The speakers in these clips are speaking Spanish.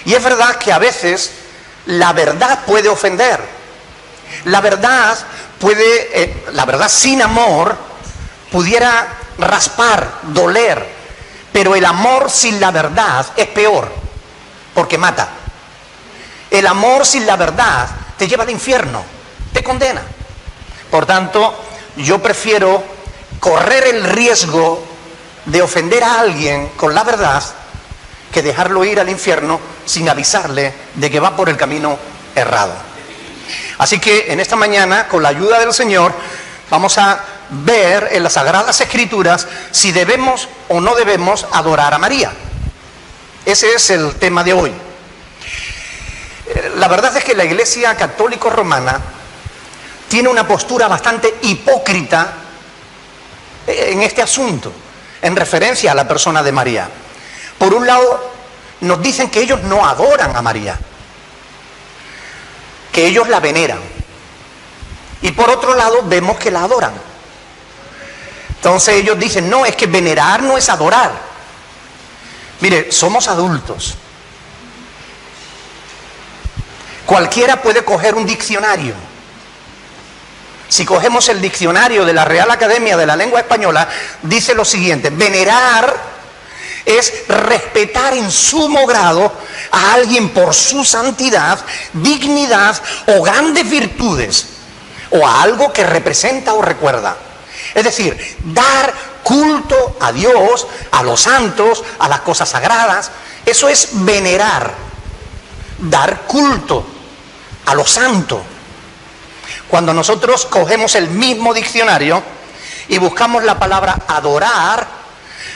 Y es verdad que a veces la verdad puede ofender. La verdad sin amor pudiera raspar, doler, pero el amor sin la verdad es peor, porque mata. El amor sin la verdad te lleva al infierno, te condena. Por tanto, yo prefiero correr el riesgo de ofender a alguien con la verdad que dejarlo ir al infierno sin avisarle de que va por el camino errado. Así que en esta mañana, con la ayuda del Señor, vamos a ver en las Sagradas Escrituras si debemos o no debemos adorar a María. Ese es el tema de hoy. La verdad es que la Iglesia Católica Romana tiene una postura bastante hipócrita en este asunto, en referencia a la persona de María. Por un lado, nos dicen que ellos no adoran a María, que ellos la veneran. Y por otro lado, vemos que la adoran. Entonces ellos dicen, no, es que venerar no es adorar. Mire, somos adultos. Cualquiera puede coger un diccionario. Si cogemos el diccionario de la Real Academia de la Lengua Española, dice lo siguiente: venerar es respetar en sumo grado a alguien por su santidad, dignidad o grandes virtudes, o a algo que representa o recuerda. Es decir, dar culto a Dios, a los santos, a las cosas sagradas. Eso es venerar, dar culto a lo santo. Cuando nosotros cogemos el mismo diccionario y buscamos la palabra adorar,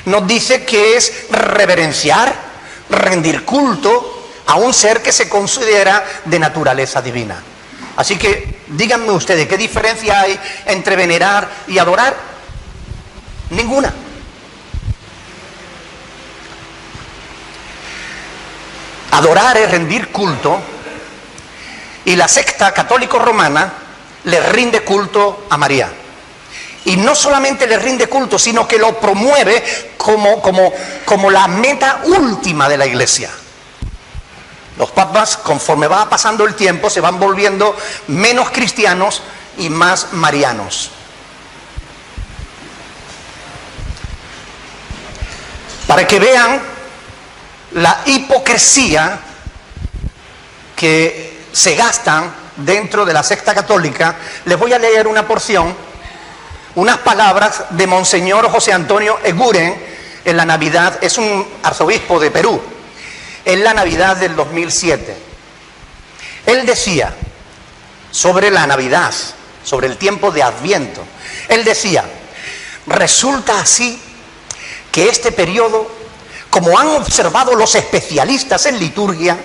nos dice que es reverenciar, rendir culto a un ser que se considera de naturaleza divina. Así que díganme ustedes, ¿qué diferencia hay entre venerar y adorar? Ninguna. Adorar es rendir culto, y la secta católico-romana le rinde culto a María. Y no solamente le rinde culto, sino que lo promueve como la meta última de la Iglesia. Los papas, conforme va pasando el tiempo, se van volviendo menos cristianos y más marianos. Para que vean la hipocresía que se gastan dentro de la secta católica, les voy a leer una porción, unas palabras de Monseñor José Antonio Eguren en la Navidad. Es un arzobispo de Perú, en la Navidad del 2007. Él decía sobre la Navidad, sobre el tiempo de Adviento, él decía: resulta así que este periodo, como han observado los especialistas en liturgia,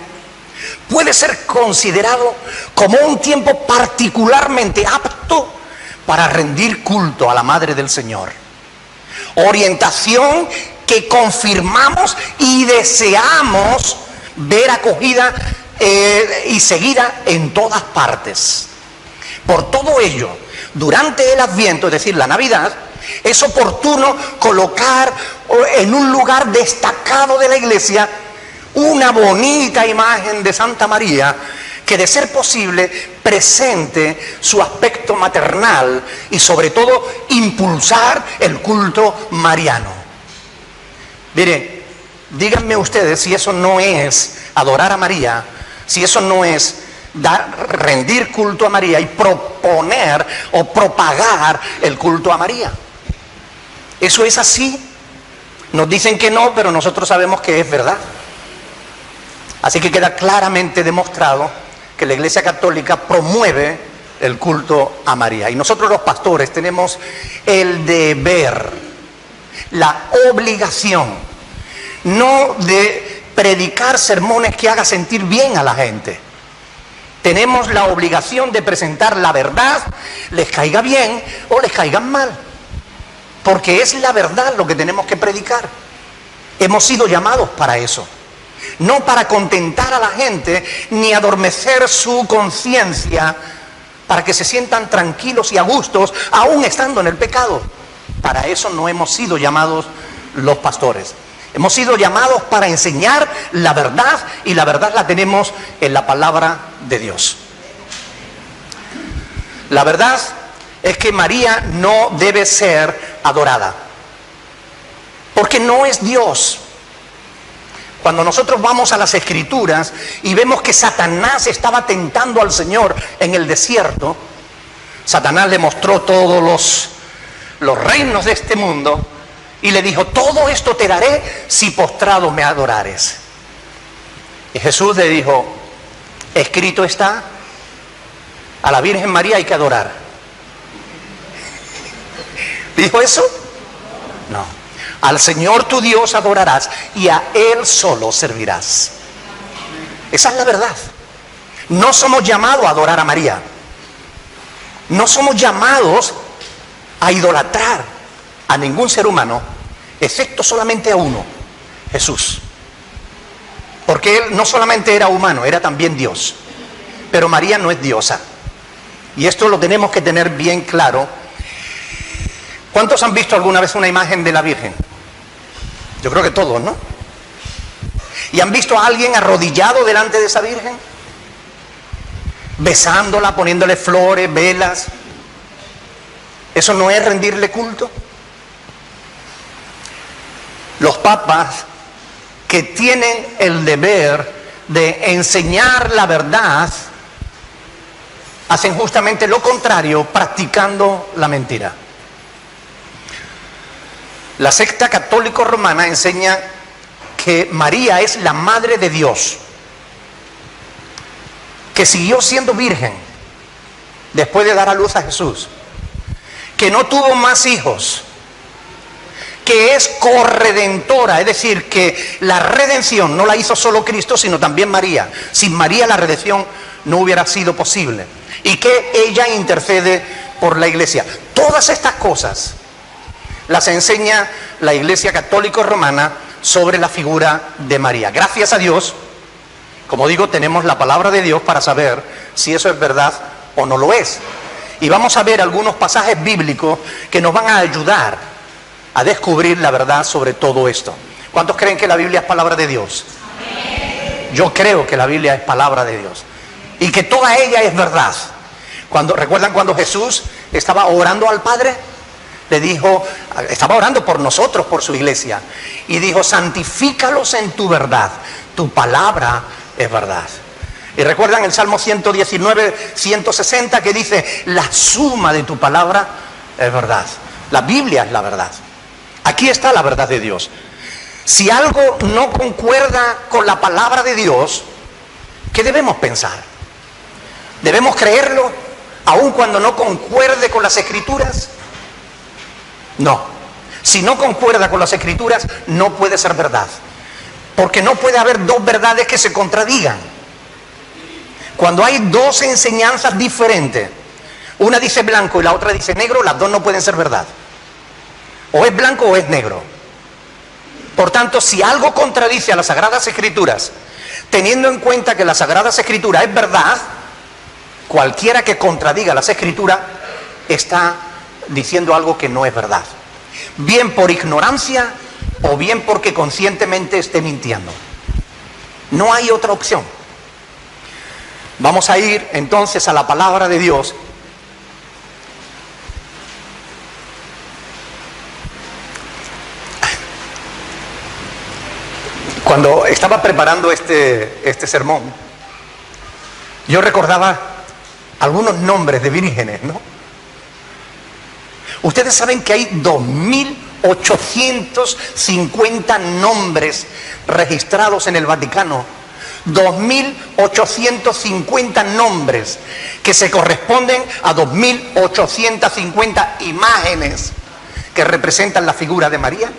puede ser considerado como un tiempo particularmente apto para rendir culto a la Madre del Señor. Orientación que confirmamos y deseamos ver acogida y seguida en todas partes. Por todo ello, durante el Adviento, es decir, la Navidad, es oportuno colocar en un lugar destacado de la Iglesia una bonita imagen de Santa María que, de ser posible, presente su aspecto maternal y sobre todo impulsar el culto mariano. Miren, díganme ustedes si eso no es adorar a María, si eso no es rendir culto a María y proponer o propagar el culto a María. ¿Eso es así? Nos dicen que no, pero nosotros sabemos que es verdad. Así que queda claramente demostrado que la Iglesia Católica promueve el culto a María. Y nosotros los pastores tenemos el deber, la obligación, no de predicar sermones que hagan sentir bien a la gente. Tenemos la obligación de presentar la verdad, les caiga bien o les caiga mal. Porque es la verdad lo que tenemos que predicar. Hemos sido llamados para eso. No para contentar a la gente ni adormecer su conciencia para que se sientan tranquilos y a gustos aún estando en el pecado. Para eso no hemos sido llamados los pastores. Hemos sido llamados para enseñar la verdad, y la verdad la tenemos en la palabra de Dios. La verdad es que María no debe ser adorada, porque no es Dios. Cuando nosotros vamos a las Escrituras y vemos que Satanás estaba tentando al Señor en el desierto, Satanás le mostró todos los reinos de este mundo y le dijo: todo esto te daré si postrado me adorares. Y Jesús le dijo: escrito está, a la Virgen María hay que adorar. ¿Dijo eso? No. Al Señor tu Dios adorarás y a Él solo servirás. Esa es la verdad. No somos llamados a adorar a María. No somos llamados a idolatrar a ningún ser humano, excepto solamente a uno, Jesús. Porque Él no solamente era humano, era también Dios. Pero María no es diosa. Y esto lo tenemos que tener bien claro. ¿Cuántos han visto alguna vez una imagen de la Virgen? Yo creo que todos, ¿no? ¿Y han visto a alguien arrodillado delante de esa Virgen? Besándola, poniéndole flores, velas. ¿Eso no es rendirle culto? Los papas, que tienen el deber de enseñar la verdad, hacen justamente lo contrario, practicando la mentira. La secta católico romana enseña que María es la madre de Dios, que siguió siendo virgen después de dar a luz a Jesús, que no tuvo más hijos, que es corredentora, es decir, que la redención no la hizo solo Cristo, sino también María. Sin María la redención no hubiera sido posible, y que ella intercede por la iglesia. Todas estas cosas las enseña la Iglesia Católico Romana sobre la figura de María. Gracias a Dios, como digo, tenemos la palabra de Dios para saber si eso es verdad o no lo es. Y vamos a ver algunos pasajes bíblicos que nos van a ayudar a descubrir la verdad sobre todo esto. ¿Cuántos creen que la Biblia es palabra de Dios? Yo creo que la Biblia es palabra de Dios y que toda ella es verdad. ¿Recuerdan cuando Jesús estaba orando al Padre? Le dijo, estaba orando por nosotros, por su iglesia, y dijo: santifícalos en tu verdad, tu palabra es verdad. Y recuerdan el Salmo 119, 160, que dice: la suma de tu palabra es verdad. La Biblia es la verdad. Aquí está la verdad de Dios. Si algo no concuerda con la palabra de Dios, ¿qué debemos pensar? ¿Debemos creerlo aun cuando no concuerde con las Escrituras? No. Si no concuerda con las Escrituras, no puede ser verdad. Porque no puede haber dos verdades que se contradigan. Cuando hay dos enseñanzas diferentes, una dice blanco y la otra dice negro, las dos no pueden ser verdad. O es blanco o es negro. Por tanto, si algo contradice a las Sagradas Escrituras, teniendo en cuenta que las Sagradas Escrituras es verdad, cualquiera que contradiga las Escrituras está diciendo algo que no es verdad, bien por ignorancia o bien porque conscientemente esté mintiendo. No hay otra opción. Vamos a ir entonces a la palabra de Dios. Cuando estaba preparando este sermón, yo recordaba algunos nombres de vírgenes, ¿no? Ustedes saben que hay 2.850 nombres registrados en el Vaticano. 2.850 nombres que se corresponden a 2.850 imágenes que representan la figura de María.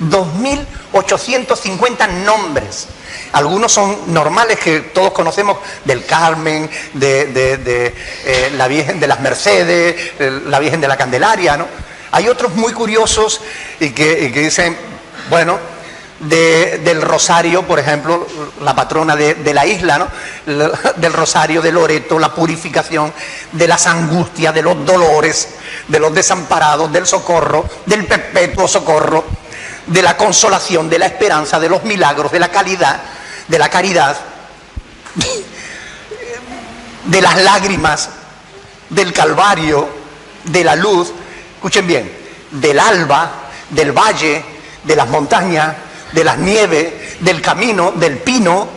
2.850 nombres. Algunos son normales que todos conocemos, del Carmen, de la Virgen de las Mercedes, la Virgen de la Candelaria, ¿no? Hay otros muy curiosos y que dicen, bueno, del Rosario, por ejemplo, la patrona de la isla, ¿no? Del Rosario, de Loreto, la purificación, de las angustias, de los dolores, de los desamparados, del socorro, del perpetuo socorro, de la consolación, de la esperanza, de los milagros, de la calidad, de la caridad, de las lágrimas, del Calvario, de la luz, escuchen bien, del alba, del valle, de las montañas, de las nieves, del camino, del pino,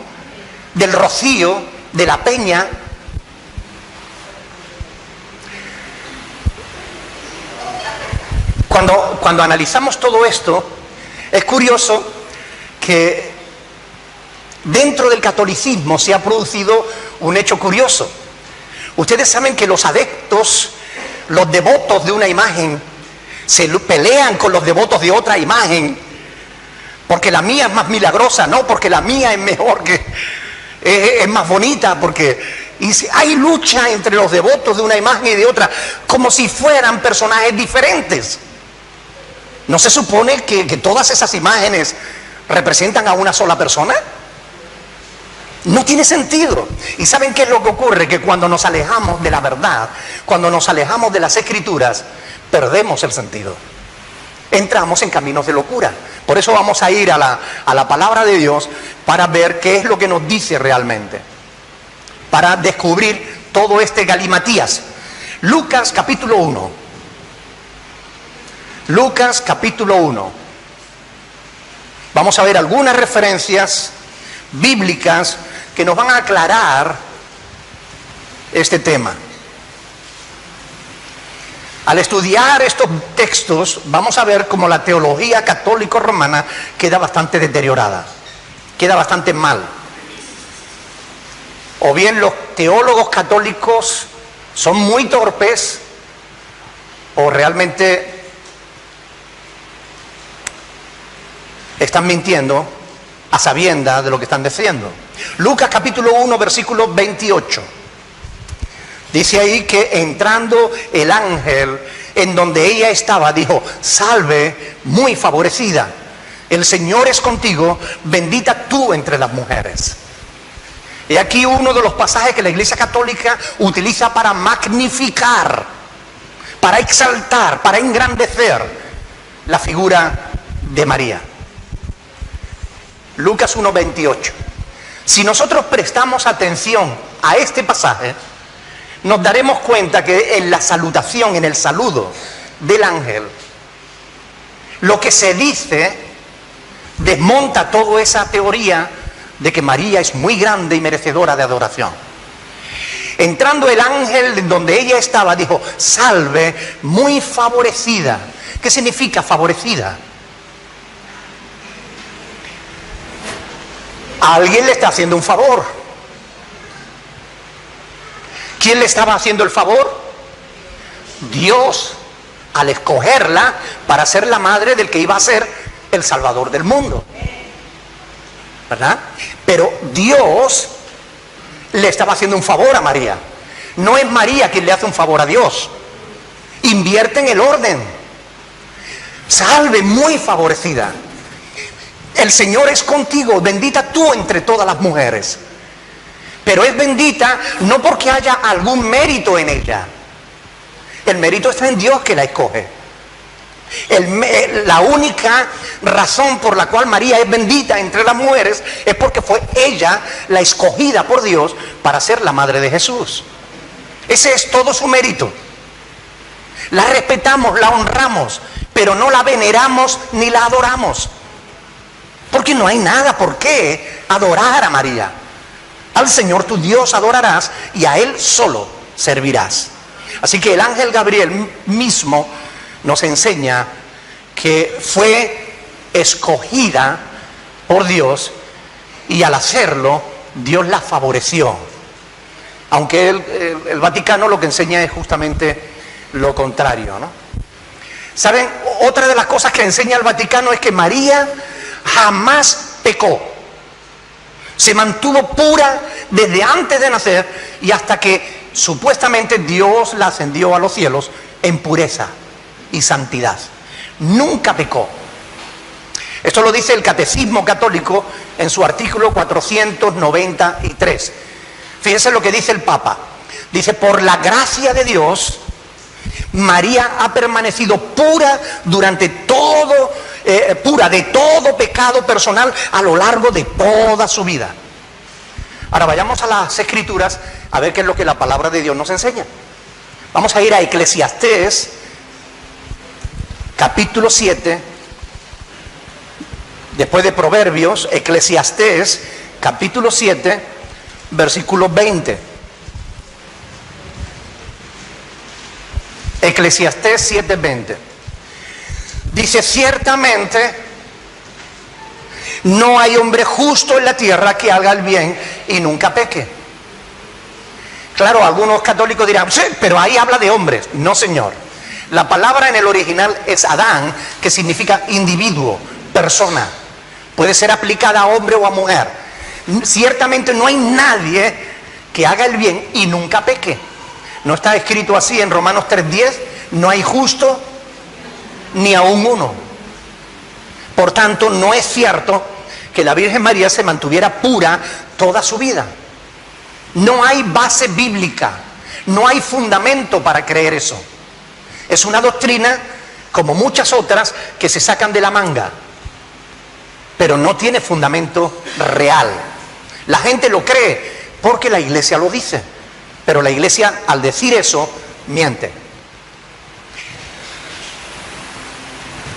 del rocío, de la peña. Cuando analizamos todo esto, es curioso que dentro del catolicismo se ha producido un hecho curioso. Ustedes saben que los adeptos, los devotos de una imagen, se pelean con los devotos de otra imagen, porque la mía es más milagrosa, no, porque la mía es mejor, es más bonita, porque hay lucha entre los devotos de una imagen y de otra, como si fueran personajes diferentes. ¿No se supone que todas esas imágenes representan a una sola persona? No tiene sentido. ¿Y saben qué es lo que ocurre? Que cuando nos alejamos de la verdad, cuando nos alejamos de las Escrituras, perdemos el sentido. Entramos en caminos de locura. Por eso vamos a ir a la palabra de Dios para ver qué es lo que nos dice realmente, para descubrir todo este galimatías. Lucas capítulo 1. Lucas capítulo 1. Vamos a ver algunas referencias bíblicas que nos van a aclarar este tema. Al estudiar estos textos, vamos a ver cómo la teología católico-romana queda bastante deteriorada, queda bastante mal. O bien los teólogos católicos son muy torpes, o realmente están mintiendo a sabiendas de lo que están diciendo. Lucas capítulo 1, versículo 28. Dice ahí que entrando el ángel en donde ella estaba, dijo: salve, muy favorecida, el Señor es contigo, bendita tú entre las mujeres. Y aquí uno de los pasajes que la Iglesia Católica utiliza para magnificar, para exaltar, para engrandecer la figura de María. Lucas 1:28. Si nosotros prestamos atención a este pasaje, nos daremos cuenta que en la salutación, en el saludo del ángel, lo que se dice desmonta toda esa teoría de que María es muy grande y merecedora de adoración. Entrando el ángel en donde ella estaba, dijo: salve, muy favorecida. ¿Qué significa favorecida? Alguien le está haciendo un favor. ¿Quién le estaba haciendo el favor? Dios, al escogerla para ser la madre del que iba a ser el Salvador del mundo, ¿verdad? Pero Dios le estaba haciendo un favor a María. No es María quien le hace un favor a Dios. Invierte en el orden. Salve, muy favorecida, el Señor es contigo, bendita tú entre todas las mujeres. Pero es bendita no porque haya algún mérito en ella. El mérito está en Dios que la escoge. La única razón por la cual María es bendita entre las mujeres es porque fue ella la escogida por Dios para ser la madre de Jesús. Ese es todo su mérito. La respetamos, la honramos, pero no la veneramos ni la adoramos. Porque no hay nada por qué adorar a María. Al Señor tu Dios adorarás y a Él solo servirás. Así que el ángel Gabriel mismo nos enseña que fue escogida por Dios y al hacerlo Dios la favoreció. Aunque el Vaticano lo que enseña es justamente lo contrario, ¿no? ¿Saben? Otra de las cosas que enseña el Vaticano es que María jamás pecó. Se mantuvo pura desde antes de nacer y hasta que supuestamente Dios la ascendió a los cielos en pureza y santidad. Nunca pecó. Esto lo dice el Catecismo Católico en su artículo 493. Fíjense lo que dice el Papa. Dice: por la gracia de Dios, María ha permanecido pura durante todo pura de todo pecado personal a lo largo de toda su vida. Ahora vayamos a las Escrituras a ver qué es lo que la palabra de Dios nos enseña. Vamos a ir a Eclesiastés, capítulo 7, después de Proverbios, Eclesiastés, capítulo 7, versículo 20. Eclesiastés 7:20. Dice, ciertamente no hay hombre justo en la tierra que haga el bien y nunca peque. Claro, algunos católicos dirán, sí, pero ahí habla de hombres. No, señor. La palabra en el original es Adán, que significa individuo, persona. Puede ser aplicada a hombre o a mujer. Ciertamente no hay nadie que haga el bien y nunca peque. ¿No está escrito así en Romanos 3:10? No hay justo ni aún uno. Por tanto, no es cierto que la Virgen María se mantuviera pura toda su vida. No hay base bíblica, no hay fundamento para creer eso. Es una doctrina, como muchas otras, que se sacan de la manga, pero no tiene fundamento real. La gente lo cree porque la Iglesia lo dice, pero la Iglesia, al decir eso, miente.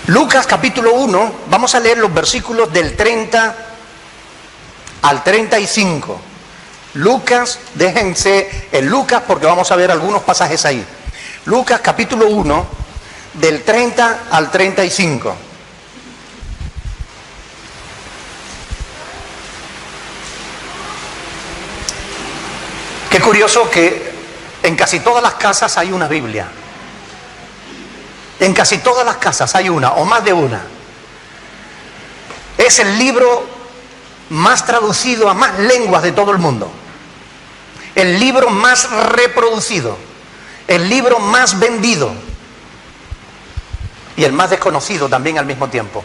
Lucas capítulo 1, vamos a leer los versículos del 30 al 35. Lucas, déjense en Lucas porque vamos a ver algunos pasajes ahí. Lucas capítulo 1, del 30 al 35. Qué curioso que en casi todas las casas hay una Biblia. En casi todas las casas hay una o más de una. Es el libro más traducido a más lenguas de todo el mundo. El libro más reproducido. El libro más vendido. Y el más desconocido también al mismo tiempo.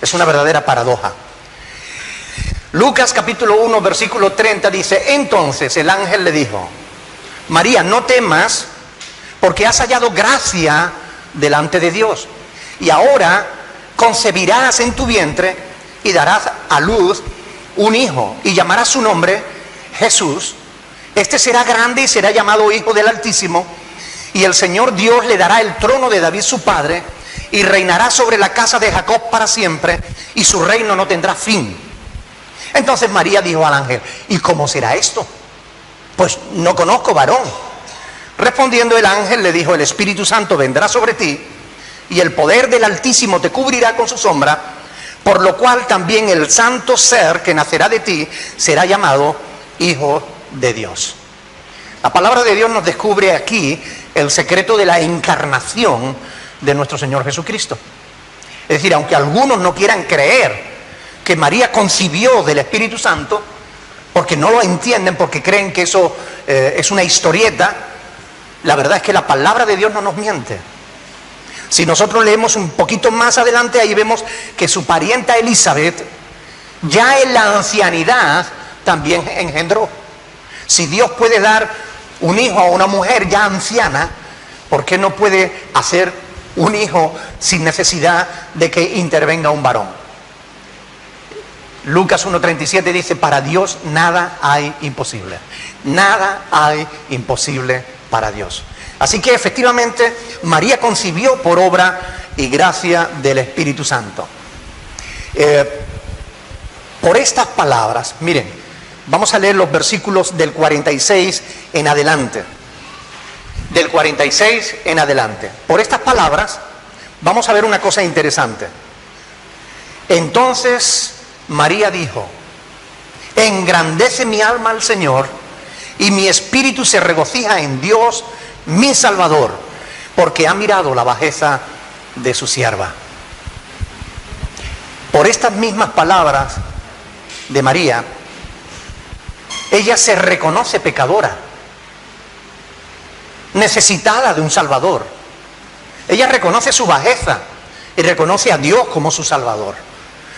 Es una verdadera paradoja. Lucas capítulo 1 versículo 30 dice, entonces el ángel le dijo, María, no temas, porque has hallado gracia delante de Dios. Y ahora concebirás en tu vientre y darás a luz un hijo y llamarás su nombre Jesús. Este será grande y será llamado Hijo del Altísimo. Y el Señor Dios le dará el trono de David su padre y reinará sobre la casa de Jacob para siempre y su reino no tendrá fin. Entonces María dijo al ángel, ¿y cómo será esto? Pues no conozco varón. Respondiendo el ángel le dijo, el Espíritu Santo vendrá sobre ti y el poder del Altísimo te cubrirá con su sombra, por lo cual también el santo ser que nacerá de ti será llamado Hijo de Dios. La palabra de Dios nos descubre aquí el secreto de la encarnación de nuestro Señor Jesucristo. Es decir, aunque algunos no quieran creer que María concibió del Espíritu Santo, porque no lo entienden, porque creen que eso es una historieta, la verdad es que la palabra de Dios no nos miente. Si nosotros leemos un poquito más adelante, ahí vemos que su parienta Elizabeth, ya en la ancianidad, también engendró. Si Dios puede dar un hijo a una mujer ya anciana, ¿por qué no puede hacer un hijo sin necesidad de que intervenga un varón? Lucas 1:37 dice, para Dios nada hay imposible. Nada hay imposible para Dios. Así que efectivamente María concibió por obra y gracia del Espíritu Santo. Por estas palabras, miren, vamos a leer los versículos del 46 en adelante. Del 46 en adelante. Por estas palabras vamos a ver una cosa interesante. Entonces María dijo, engrandece mi alma al Señor y mi espíritu se regocija en Dios, mi Salvador, porque ha mirado la bajeza de su sierva. Por estas mismas palabras de María, ella se reconoce pecadora, necesitada de un Salvador. Ella reconoce su bajeza y reconoce a Dios como su Salvador.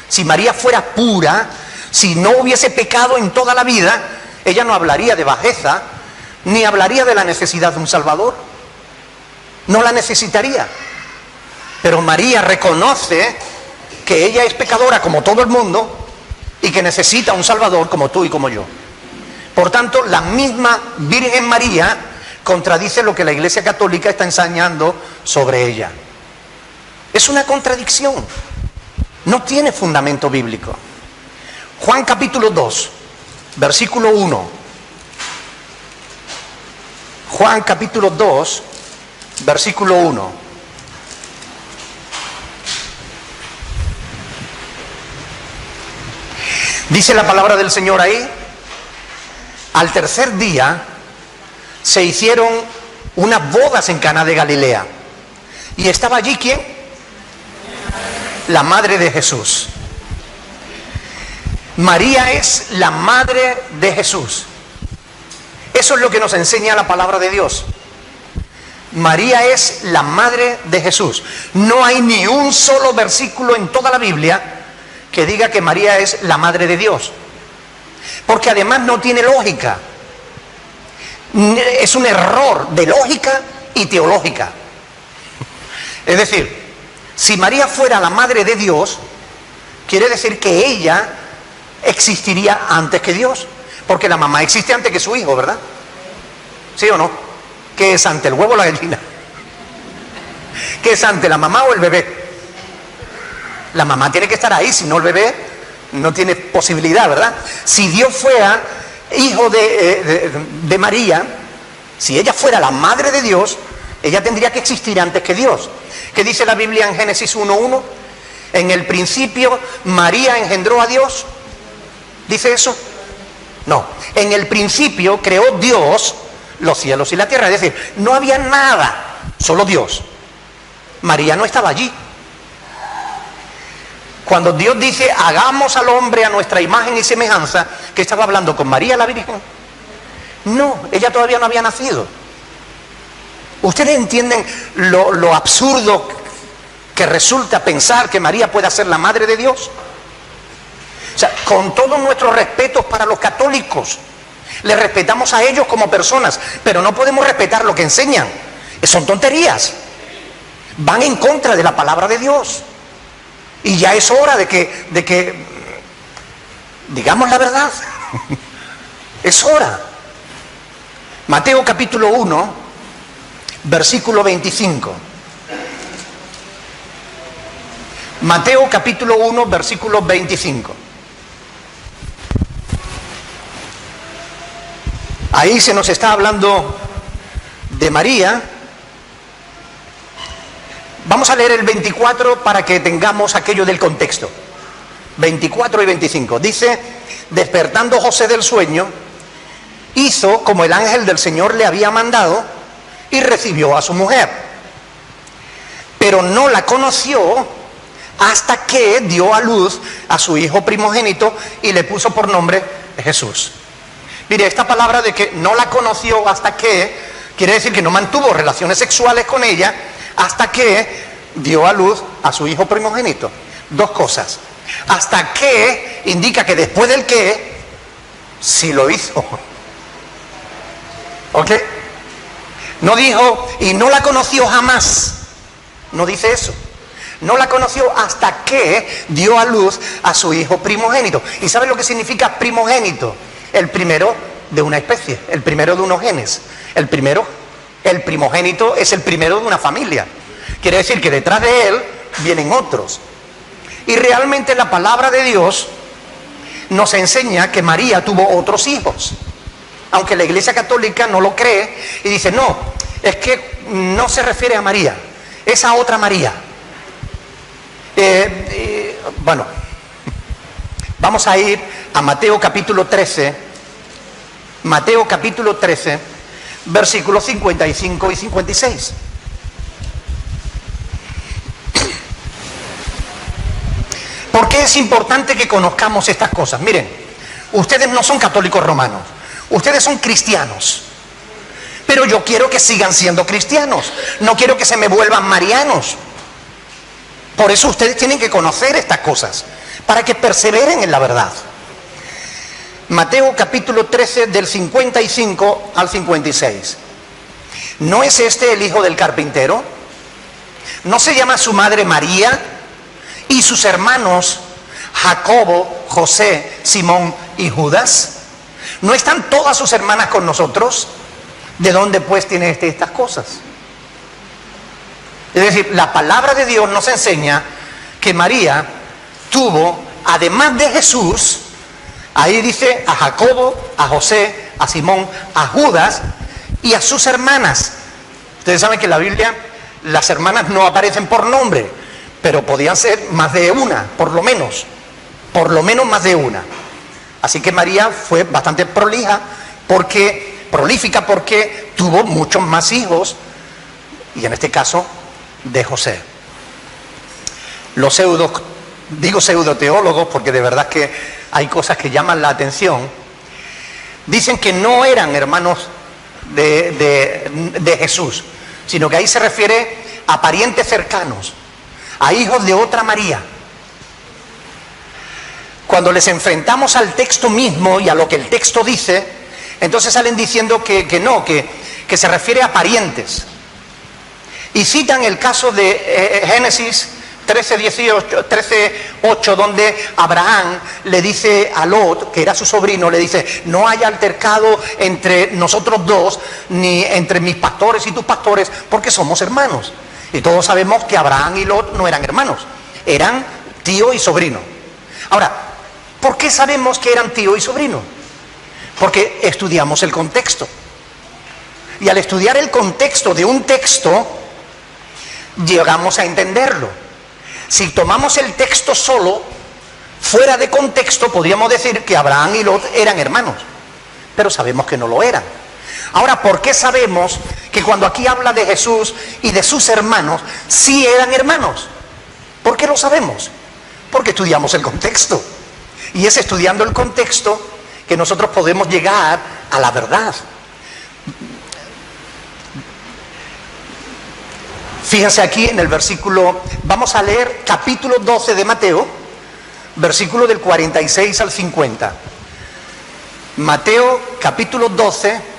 Si María fuera pura, si no hubiese pecado en toda la vida, ella no hablaría de bajeza, ni hablaría de la necesidad de un Salvador. No la necesitaría. Pero María reconoce que ella es pecadora como todo el mundo y que necesita un Salvador como tú y como yo. Por tanto, la misma Virgen María contradice lo que la Iglesia Católica está enseñando sobre ella. Es una contradicción. No tiene fundamento bíblico. Juan capítulo 2, versículo 1. Juan capítulo 2, versículo 1. Dice la palabra del Señor ahí: al tercer día se hicieron unas bodas en Caná de Galilea. ¿Y estaba allí quién? La madre de Jesús. María es la madre de Jesús. Eso es lo que nos enseña la palabra de Dios. María es la madre de Jesús. No hay ni un solo versículo en toda la Biblia que diga que María es la madre de Dios. Porque además no tiene lógica. Es un error de lógica y teológica. Es decir, si María fuera la madre de Dios, quiere decir que ella existiría antes que Dios. Porque la mamá existe antes que su hijo, ¿verdad? ¿Sí o no? ¿Qué es antes, el huevo o la gallina? ¿Qué es antes, la mamá o el bebé? La mamá tiene que estar ahí, si no el bebé no tiene posibilidad, ¿verdad? Si Dios fuera hijo de María, si ella fuera la madre de Dios, ella tendría que existir antes que Dios. ¿Qué dice la Biblia en Génesis 1:1? En el principio María engendró a Dios. ¿Dice eso? No. En el principio creó Dios los cielos y la tierra. Es decir, no había nada, solo Dios. María no estaba allí. Cuando Dios dice, hagamos al hombre a nuestra imagen y semejanza, ¿qué estaba hablando con María la Virgen? No, ella todavía no había nacido. ¿Ustedes entienden lo absurdo que resulta pensar que María pueda ser la madre de Dios? O sea, con todos nuestros respetos para los católicos, les respetamos a ellos como personas, pero no podemos respetar lo que enseñan. Son tonterías. Van en contra de la palabra de Dios. Y ya es hora de que digamos la verdad. Es hora. Mateo capítulo 1, versículo 25. Mateo capítulo 1, versículo 25. Ahí se nos está hablando de María. Vamos a leer el 24 para que tengamos aquello del contexto. 24 y 25. Dice, despertando José del sueño, hizo como el ángel del Señor le había mandado y recibió a su mujer. Pero no la conoció hasta que dio a luz a su hijo primogénito y le puso por nombre Jesús. Mire, esta palabra de que no la conoció hasta que, quiere decir que no mantuvo relaciones sexuales con ella hasta que dio a luz a su hijo primogénito. Dos cosas. Hasta que indica que después del que, sí lo hizo. ¿Ok? No dijo, y no la conoció jamás. No dice eso. No la conoció hasta que dio a luz a su hijo primogénito. ¿Y sabe lo que significa primogénito? El primero de una especie, el primero de unos genes. El primogénito es el primero de una familia. Quiere decir que detrás de él vienen otros. Y realmente la palabra de Dios nos enseña que María tuvo otros hijos. Aunque la Iglesia Católica no lo cree y dice, no, es que no se refiere a María, es a otra María. Bueno, vamos a ir a Mateo capítulo 13. Mateo capítulo 13, versículos 55 y 56. ¿Por qué es importante que conozcamos estas cosas? Miren, ustedes no son católicos romanos, ustedes son cristianos. Pero yo quiero que sigan siendo cristianos, no quiero que se me vuelvan marianos. Por eso ustedes tienen que conocer estas cosas, para que perseveren en la verdad. Mateo capítulo 13 del 55 al 56. ¿No es este el hijo del carpintero? ¿No se llama su madre María? ¿Y sus hermanos Jacobo, José, Simón y Judas? ¿No están todas sus hermanas con nosotros? ¿De dónde pues tiene estas cosas? Es decir, la palabra de Dios nos enseña que María tuvo, además de Jesús, ahí dice a Jacobo, a José, a Simón, a Judas y a sus hermanas. Ustedes saben que en la Biblia las hermanas no aparecen por nombre, pero podían ser más de una, por lo menos más de una. Así que María fue bastante prolífica porque tuvo muchos más hijos, y en este caso de José. Los pseudoteólogos, porque de verdad que hay cosas que llaman la atención, dicen que no eran hermanos de Jesús, sino que ahí se refiere a parientes cercanos, a hijos de otra María. Cuando les enfrentamos al texto mismo y a lo que el texto dice, entonces salen diciendo que se refiere a parientes. Y citan el caso de Génesis 13:8, donde Abraham le dice a Lot, que era su sobrino, le dice: no haya altercado entre nosotros dos, ni entre mis pastores y tus pastores, porque somos hermanos. Y todos sabemos que Abraham y Lot no eran hermanos, eran tío y sobrino. Ahora, ¿por qué sabemos que eran tío y sobrino? Porque estudiamos el contexto. Y al estudiar el contexto de un texto, llegamos a entenderlo. Si tomamos el texto solo, fuera de contexto, podríamos decir que Abraham y Lot eran hermanos, pero sabemos que no lo eran. Ahora, ¿por qué sabemos que cuando aquí habla de Jesús y de sus hermanos, sí eran hermanos? ¿Por qué lo sabemos? Porque estudiamos el contexto. Y es estudiando el contexto que nosotros podemos llegar a la verdad. Fíjense aquí en el versículo, vamos a leer capítulo 12 de Mateo, versículo del 46 al 50. Mateo capítulo 12,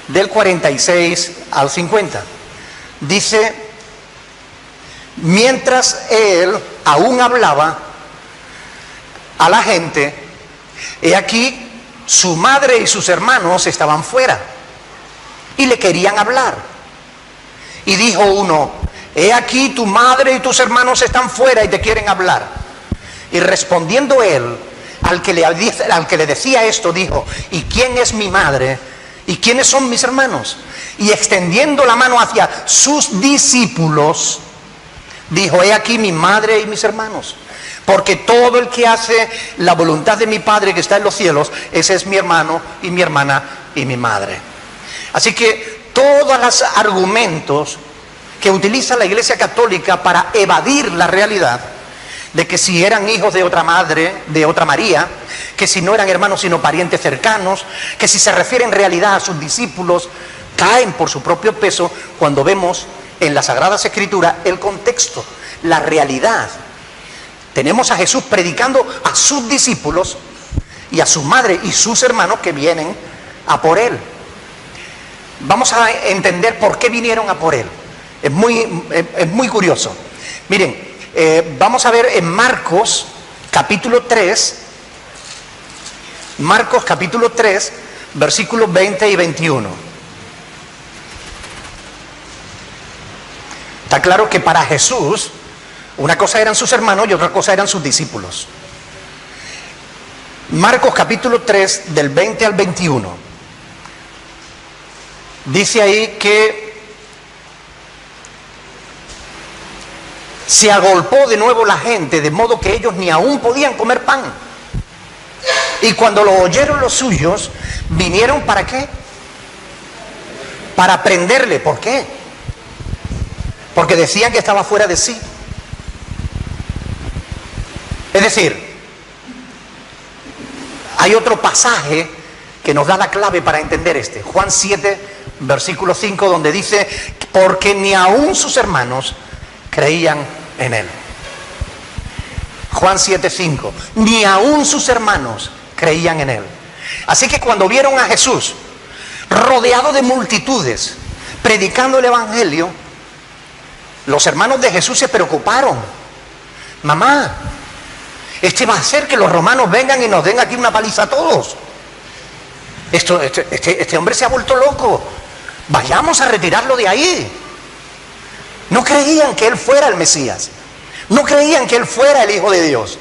del 46 al 50. Dice: mientras él aún hablaba a la gente, he aquí su madre y sus hermanos estaban fuera y le querían hablar. Y dijo uno: he aquí tu madre y tus hermanos están fuera y te quieren hablar. Y respondiendo él, al que le decía esto, dijo: ¿y quién es mi madre? ¿Y quiénes son mis hermanos? Y extendiendo la mano hacia sus discípulos, dijo: he aquí mi madre y mis hermanos. Porque todo el que hace la voluntad de mi Padre que está en los cielos, ese es mi hermano y mi hermana y mi madre. Así que todos los argumentos que utiliza la Iglesia Católica para evadir la realidad de que si eran hijos de otra madre, de otra María, que si no eran hermanos sino parientes cercanos, que si se refiere en realidad a sus discípulos, caen por su propio peso cuando vemos en las Sagradas Escrituras el contexto, la realidad. Tenemos a Jesús predicando a sus discípulos y a su madre y sus hermanos que vienen a por él. Vamos a entender por qué vinieron a por él. Es muy curioso. Miren, vamos a ver en Marcos capítulo 3, versículos 20 y 21. Está claro que para Jesús una cosa eran sus hermanos y otra cosa eran sus discípulos. Marcos capítulo 3, del 20 al 21. Dice ahí que se agolpó de nuevo la gente, de modo que ellos ni aún podían comer pan. Y cuando lo oyeron los suyos, vinieron ¿para qué? Para prenderle. ¿Por qué? Porque decían que estaba fuera de sí. Es decir, hay otro pasaje que nos da la clave para entender este. Juan 7, versículo 5, donde dice: porque ni aún sus hermanos creían en él. Juan 7:5, ni aún sus hermanos creían en él. Así que cuando vieron a Jesús rodeado de multitudes predicando el evangelio, Los hermanos de Jesús se preocuparon. Mamá, este va a hacer que los romanos vengan y nos den aquí una paliza a todos. Este hombre se ha vuelto loco. Vayamos a retirarlo de ahí. No creían que él fuera el Mesías. No creían que él fuera el Hijo de Dios.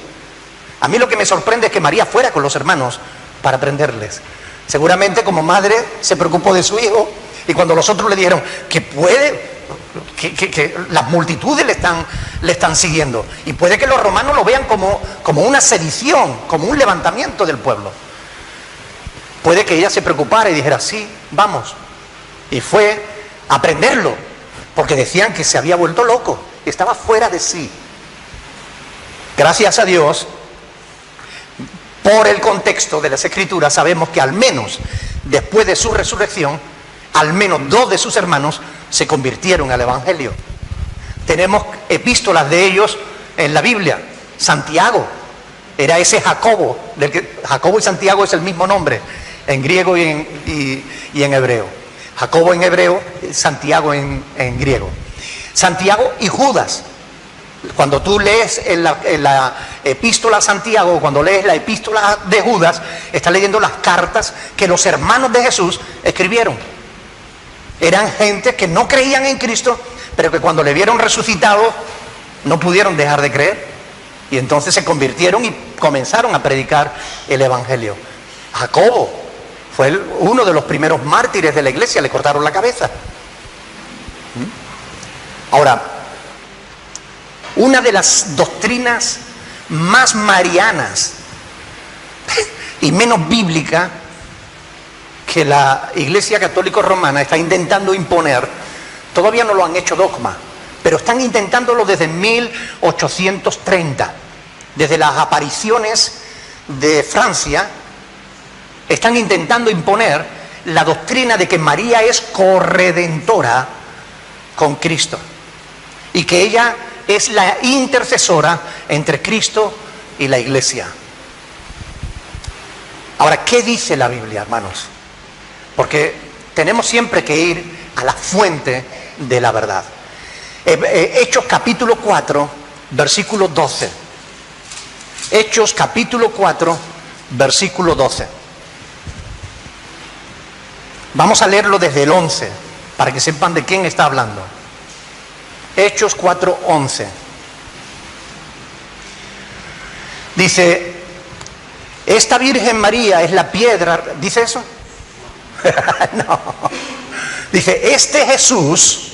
A mí lo que me sorprende es que María fuera con los hermanos para aprenderles. Seguramente como madre se preocupó de su hijo, y cuando los otros le dijeron que las multitudes le están siguiendo, y puede que los romanos lo vean como una sedición, como un levantamiento del pueblo. Puede que ella se preocupara y dijera, sí, vamos. Y fue a aprenderlo, porque decían que se había vuelto loco, estaba fuera de sí. Gracias a Dios, por el contexto de las Escrituras, sabemos que al menos después de su resurrección, al menos 2 de sus hermanos se convirtieron al Evangelio. Tenemos epístolas de ellos en la Biblia. Santiago era ese Jacobo, Jacobo y Santiago es el mismo nombre, en griego y en hebreo. Jacobo en hebreo, Santiago en griego. Santiago y Judas. Cuando tú lees en la epístola a Santiago, cuando lees la epístola de Judas, estás leyendo las cartas que los hermanos de Jesús escribieron. Eran gente que no creían en Cristo, pero que cuando le vieron resucitado no pudieron dejar de creer. Y entonces se convirtieron y comenzaron a predicar el Evangelio. Jacobo fue uno de los primeros mártires de la iglesia, le cortaron la cabeza. Ahora, una de las doctrinas más marianas y menos bíblica que la Iglesia Católica Romana está intentando imponer, todavía no lo han hecho dogma, pero están intentándolo desde 1830, desde las apariciones de Francia, están intentando imponer la doctrina de que María es corredentora con Cristo y que ella es la intercesora entre Cristo y la Iglesia. Ahora, ¿qué dice la Biblia, hermanos? Porque tenemos siempre que ir a la fuente de la verdad. Hechos capítulo 4, versículo 12. Hechos capítulo 4, versículo 12. Vamos a leerlo desde el 11, para que sepan de quién está hablando. Hechos 4:11. Dice, esta Virgen María es la piedra, ¿dice eso? No. Dice, este Jesús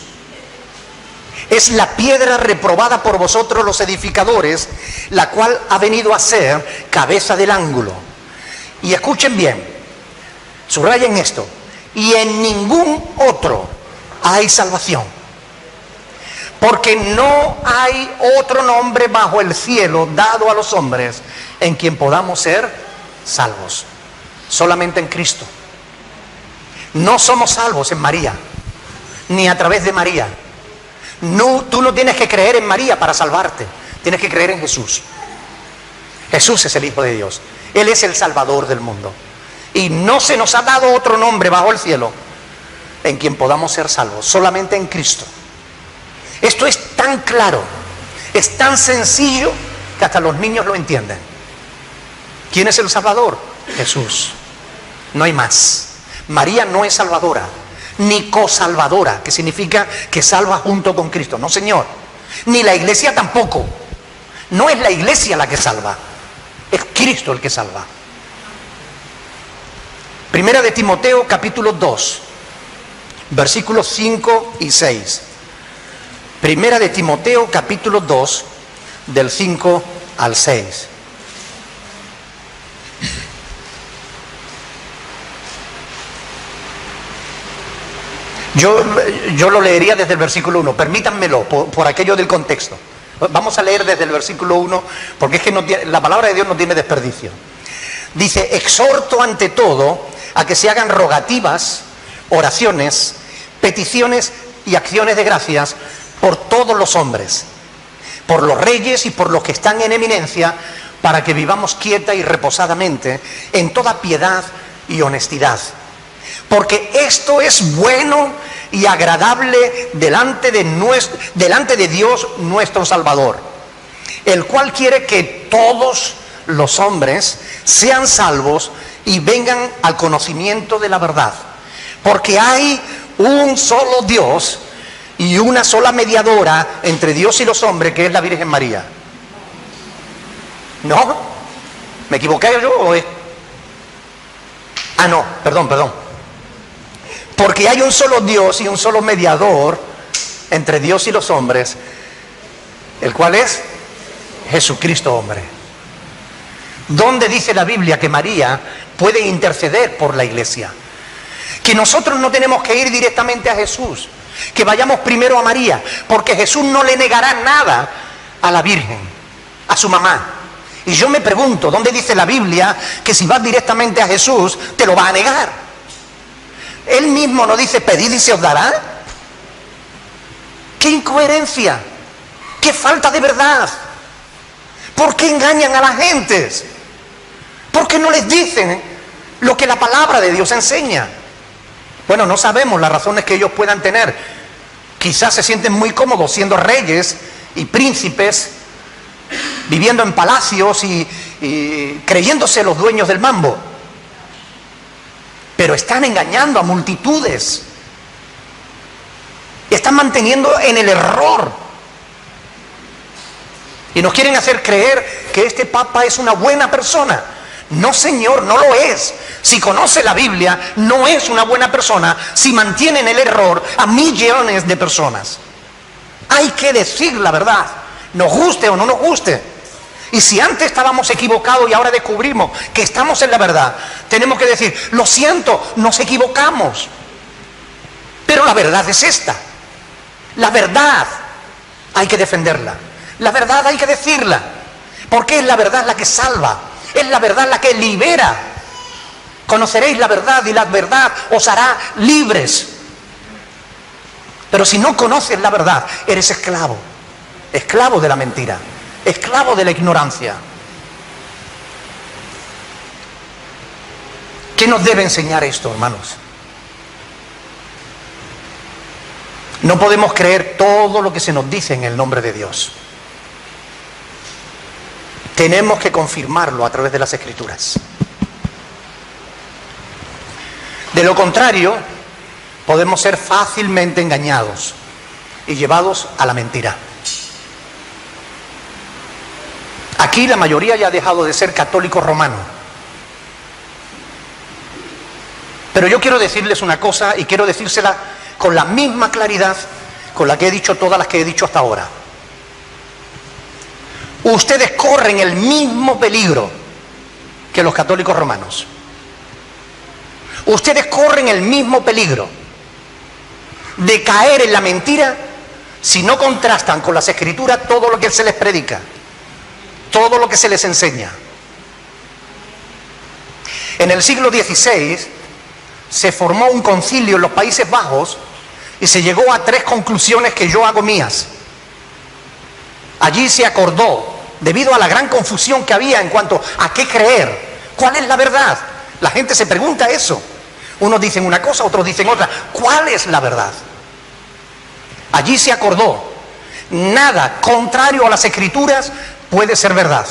es la piedra reprobada por vosotros los edificadores, la cual ha venido a ser cabeza del ángulo. Y escuchen bien, subrayen esto, y en ningún otro hay salvación. Porque no hay otro nombre bajo el cielo dado a los hombres en quien podamos ser salvos. Solamente en Cristo. No somos salvos en María, ni a través de María. No, tú no tienes que creer en María para salvarte. Tienes que creer en Jesús. Jesús es el Hijo de Dios. Él es el Salvador del mundo. Y no se nos ha dado otro nombre bajo el cielo en quien podamos ser salvos. Solamente en Cristo. Esto es tan claro, es tan sencillo que hasta los niños lo entienden. ¿Quién es el Salvador? Jesús. No hay más. María no es salvadora, ni cosalvadora, que significa que salva junto con Cristo. No, señor. Ni la iglesia tampoco. No es la iglesia la que salva, es Cristo el que salva. Primera de Timoteo, capítulo 2, versículos 5 y 6. Primera de Timoteo, capítulo 2, del 5 al 6. Yo lo leería desde el versículo 1, permítanmelo, por aquello del contexto. Vamos a leer desde el versículo 1, porque es que la palabra de Dios no tiene desperdicio. Dice, exhorto ante todo a que se hagan rogativas, oraciones, peticiones y acciones de gracias por todos los hombres, por los reyes y por los que están en eminencia, para que vivamos quieta y reposadamente en toda piedad y honestidad. Porque esto es bueno y agradable delante de Dios nuestro Salvador, el cual quiere que todos los hombres sean salvos y vengan al conocimiento de la verdad. Porque hay un solo Dios y una sola mediadora entre Dios y los hombres, que es la Virgen María. ¿No? ¿Me equivoqué yo o es? Ah, no, perdón. Porque hay un solo Dios y un solo mediador entre Dios y los hombres, el cual es Jesucristo hombre. ¿Dónde dice la Biblia que María puede interceder por la iglesia? Que nosotros no tenemos que ir directamente a Jesús, que vayamos primero a María, porque Jesús no le negará nada a la Virgen, a su mamá. Y yo me pregunto, ¿dónde dice la Biblia que si vas directamente a Jesús te lo va a negar? Él mismo no dice, pedid y se os dará. ¡Qué incoherencia! ¡Qué falta de verdad! ¿Por qué engañan a la gente? ¿Por qué no les dicen lo que la palabra de Dios enseña? Bueno, no sabemos las razones que ellos puedan tener. Quizás se sienten muy cómodos siendo reyes y príncipes, viviendo en palacios y creyéndose los dueños del mambo. Pero están engañando a multitudes. Están manteniendo en el error. Y nos quieren hacer creer que este Papa es una buena persona. No, señor, no lo es. Si conoce la Biblia, no es una buena persona si mantiene en el error a millones de personas. Hay que decir la verdad, nos guste o no nos guste. Y si antes estábamos equivocados y ahora descubrimos que estamos en la verdad, tenemos que decir, lo siento, nos equivocamos. Pero la verdad es esta. La verdad hay que defenderla. La verdad hay que decirla. Porque es la verdad la que salva. Es la verdad la que libera. Conoceréis la verdad y la verdad os hará libres. Pero si no conoces la verdad, eres esclavo. Esclavo de la mentira. Esclavo de la ignorancia. ¿Qué nos debe enseñar esto, hermanos? No podemos creer todo lo que se nos dice en el nombre de Dios. Tenemos que confirmarlo a través de las Escrituras. De lo contrario, podemos ser fácilmente engañados y llevados a la mentira. Aquí la mayoría ya ha dejado de ser católico romano. Pero yo quiero decirles una cosa y quiero decírsela con la misma claridad con la que he dicho todas las que he dicho hasta ahora. Ustedes corren el mismo peligro que los católicos romanos. Ustedes corren el mismo peligro de caer en la mentira si no contrastan con las Escrituras todo lo que se les predica, todo lo que se les enseña. En el siglo XVI se formó un concilio en los Países Bajos y se llegó a 3 conclusiones que yo hago mías. Allí se acordó, debido a la gran confusión que había en cuanto a qué creer, cuál es la verdad. La gente se pregunta eso. Unos dicen una cosa, otros dicen otra. ¿Cuál es la verdad? Allí se acordó, nada contrario a las Escrituras puede ser verdad.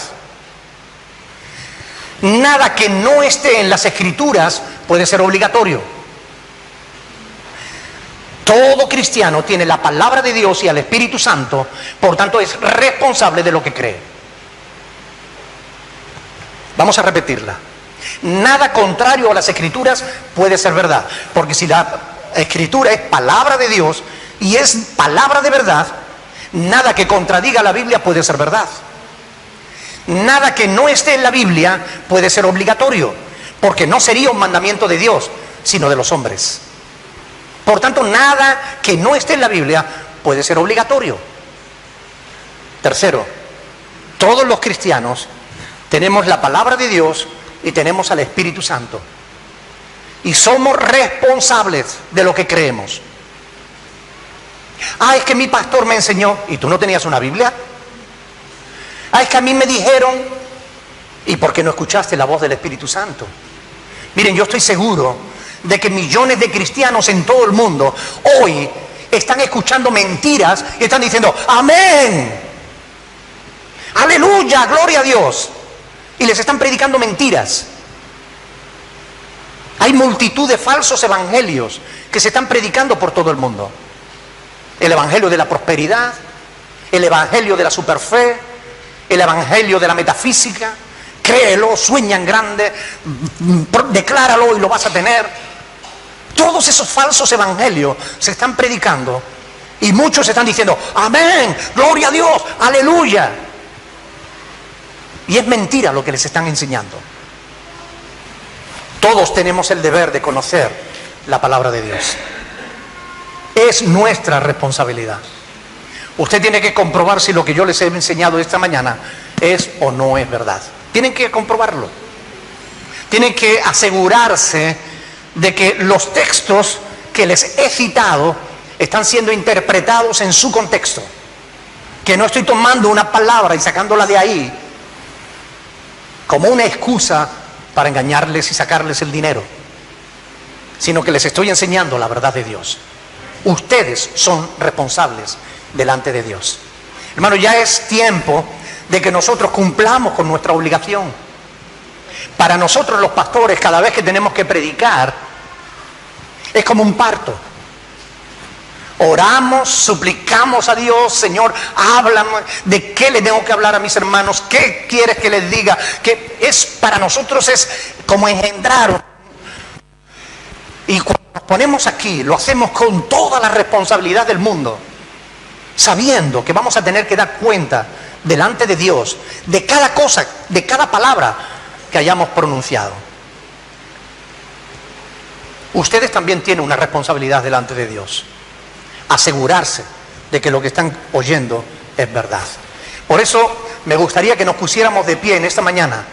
Nada que no esté en las Escrituras puede ser obligatorio. Todo cristiano tiene la palabra de Dios y al Espíritu Santo, por tanto es responsable de lo que cree. Vamos a repetirla. Nada contrario a las Escrituras puede ser verdad, porque si la Escritura es palabra de Dios y es palabra de verdad, nada que contradiga la Biblia puede ser verdad. Nada que no esté en la Biblia puede ser obligatorio, porque no sería un mandamiento de Dios, sino de los hombres. Por tanto, nada que no esté en la Biblia puede ser obligatorio. Tercero, todos los cristianos tenemos la palabra de Dios y tenemos al Espíritu Santo. Y somos responsables de lo que creemos. Ah, es que mi pastor me enseñó. ¿Y tú no tenías una Biblia? Ah, es que a mí me dijeron. ¿Y por qué no escuchaste la voz del Espíritu Santo? Miren, yo estoy seguro de que millones de cristianos en todo el mundo hoy están escuchando mentiras y están diciendo amén, aleluya, gloria a Dios, y les están predicando mentiras. Hay multitud de falsos evangelios que se están predicando por todo el mundo. El evangelio de la prosperidad, el evangelio de la superfe, el evangelio de la metafísica. Créelo, sueña en grande, decláralo y lo vas a tener. Todos esos falsos evangelios se están predicando y muchos están diciendo amén, gloria a Dios, aleluya. Y es mentira lo que les están enseñando. Todos tenemos el deber de conocer la palabra de Dios. Es nuestra responsabilidad. Usted tiene que comprobar si lo que yo les he enseñado esta mañana es o no es verdad. Tienen que comprobarlo. Tienen que asegurarse de que los textos que les he citado están siendo interpretados en su contexto. Que no estoy tomando una palabra y sacándola de ahí como una excusa para engañarles y sacarles el dinero, sino que les estoy enseñando la verdad de Dios. Ustedes son responsables delante de Dios. Hermano, ya es tiempo de que nosotros cumplamos con nuestra obligación. Para nosotros los pastores, cada vez que tenemos que predicar, es como un parto. Oramos, suplicamos a Dios, Señor, háblame, ¿de qué le tengo que hablar a mis hermanos? ¿Qué quieres que les diga? Que es, para nosotros es como engendrar. Y cuando nos ponemos aquí, lo hacemos con toda la responsabilidad del mundo, sabiendo que vamos a tener que dar cuenta delante de Dios de cada cosa, de cada palabra que hayamos pronunciado. Ustedes también tienen una responsabilidad delante de Dios. Asegurarse de que lo que están oyendo es verdad. Por eso me gustaría que nos pusiéramos de pie en esta mañana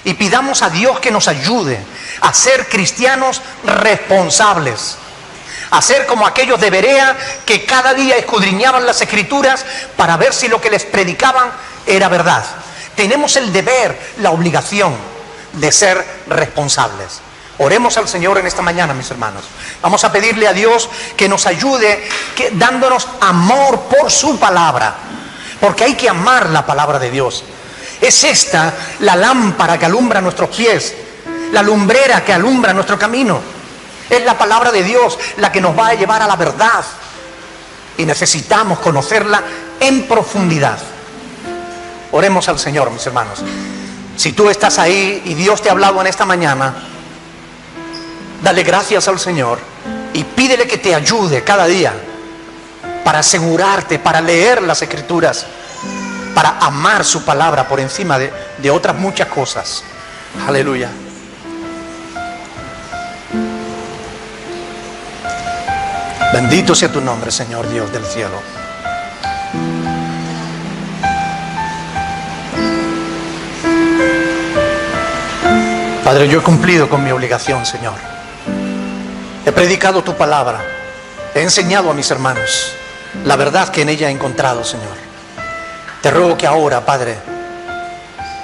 y pidamos a Dios que nos ayude a ser cristianos responsables, a ser como aquellos de Berea que cada día escudriñaban las Escrituras para ver si lo que les predicaban era verdad. Tenemos el deber, la obligación de ser responsables. Oremos al Señor en esta mañana, mis hermanos. Vamos a pedirle a Dios que nos ayude, dándonos amor por su palabra, porque hay que amar la palabra de Dios. Es esta la lámpara que alumbra nuestros pies, la lumbrera que alumbra nuestro camino. Es la palabra de Dios la que nos va a llevar a la verdad, y necesitamos conocerla en profundidad. Oremos al Señor, mis hermanos. Si tú estás ahí y Dios te ha hablado en esta mañana, dale gracias al Señor y pídele que te ayude cada día para asegurarte, para leer las Escrituras, para amar su palabra por encima de otras muchas cosas. Aleluya. Bendito sea tu nombre, Señor Dios del cielo. Padre, yo he cumplido con mi obligación, Señor. He predicado tu palabra, he enseñado a mis hermanos la verdad que en ella he encontrado, Señor. Te ruego que ahora, Padre,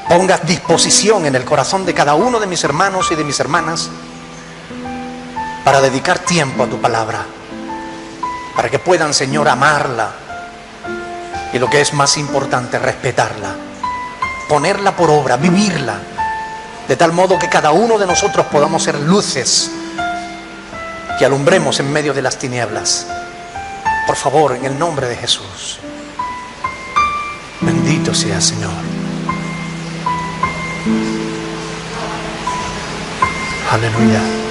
pongas disposición en el corazón de cada uno de mis hermanos y de mis hermanas para dedicar tiempo a tu palabra, para que puedan, Señor, amarla y, lo que es más importante, respetarla, ponerla por obra, vivirla, de tal modo que cada uno de nosotros podamos ser luces que alumbremos en medio de las tinieblas. Por favor, en el nombre de Jesús. Bendito sea, Señor. Aleluya.